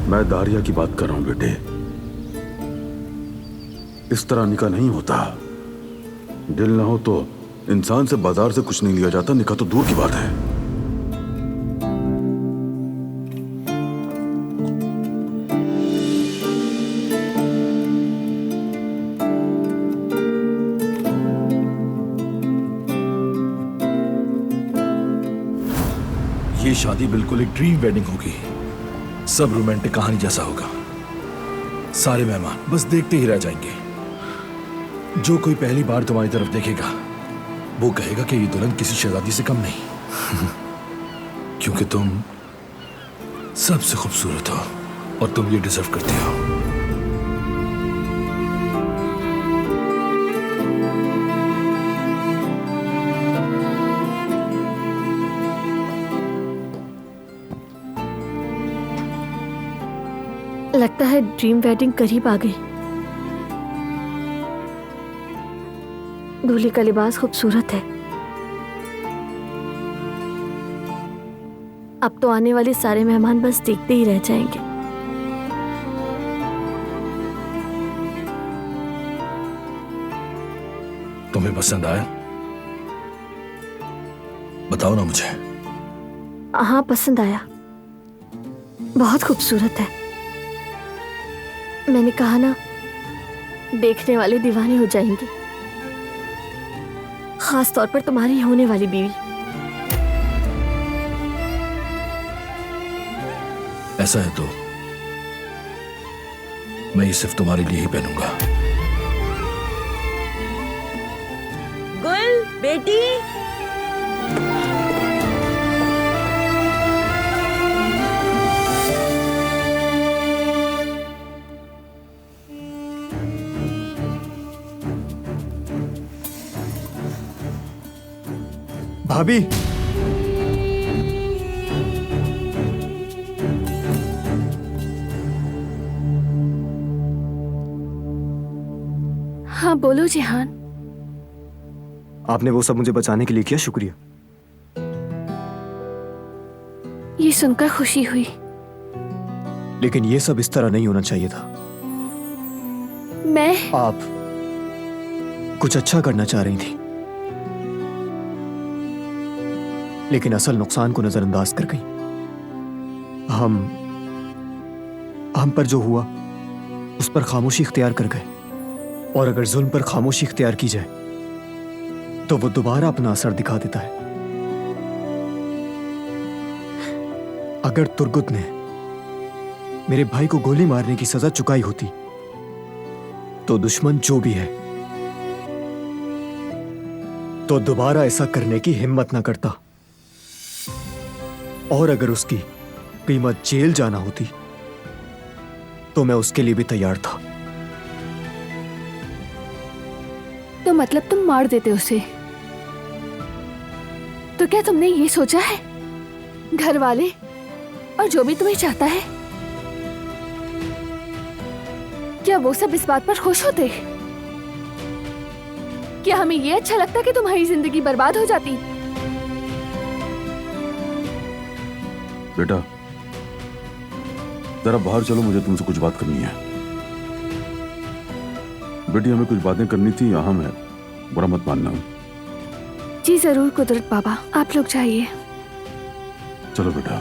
मैं दारिया की बात कर रहा हूं बेटे। इस तरह निकाह नहीं होता। दिल ना हो तो इंसान से बाजार से कुछ नहीं लिया जाता, निकाह तो दूर की बात है। ये शादी बिल्कुल एक ड्रीम वेडिंग होगी। सब रोमांटिक कहानी जैसा होगा। सारे मेहमान बस देखते ही रह जाएंगे। जो कोई पहली बार तुम्हारी तरफ देखेगा वो कहेगा कि ये दुल्हन किसी शहजादी से कम नहीं। क्योंकि तुम सबसे खूबसूरत हो और तुम ये डिजर्व करते हो। लगता है ड्रीम वेडिंग करीब आ गई। दूल्हे का लिबास खूबसूरत है। अब तो आने वाले सारे मेहमान बस देखते ही रह जाएंगे। तुम्हें पसंद आया? बताओ ना मुझे। हाँ, पसंद आया। बहुत खूबसूरत है। मैंने कहा ना, देखने वाले दीवाने हो जाएंगे, खास तौर पर तुम्हारी होने वाली बीवी। ऐसा है तो मैं ये सिर्फ तुम्हारे लिए ही पहनूंगा। गुल बेटी, भाभी, हाँ बोलो जिहान। आपने वो सब मुझे बचाने के लिए किया, शुक्रिया। ये सुनकर खुशी हुई। लेकिन ये सब इस तरह नहीं होना चाहिए था। मैं आप कुछ अच्छा करना चाह रही थी, लेकिन असल नुकसान को नजरअंदाज कर गई। हम पर जो हुआ उस पर खामोशी इख्तियार कर गए। और अगर जुल्म पर खामोशी इख्तियार की जाए तो वो दोबारा अपना असर दिखा देता है। अगर तुर्गुत ने मेरे भाई को गोली मारने की सजा चुकाई होती तो दुश्मन जो भी है तो दोबारा ऐसा करने की हिम्मत ना करता। और अगर उसकी कीमत जेल जाना होती तो मैं उसके लिए भी तैयार था। तो मतलब तुम मार देते उसे? तो क्या तुमने ये सोचा है, घर वाले और जो भी तुम्हें चाहता है, क्या वो सब इस बात पर खुश होते? क्या हमें ये अच्छा लगता कि तुम्हारी जिंदगी बर्बाद हो जाती? बेटा जरा बाहर चलो, मुझे तुमसे कुछ बात करनी है। बेटी हमें कुछ बातें करनी थी, अहम है, बुरा मत मानना। जी जरूर कुदरत बाबा, आप लोग जाइए। चलो बेटा।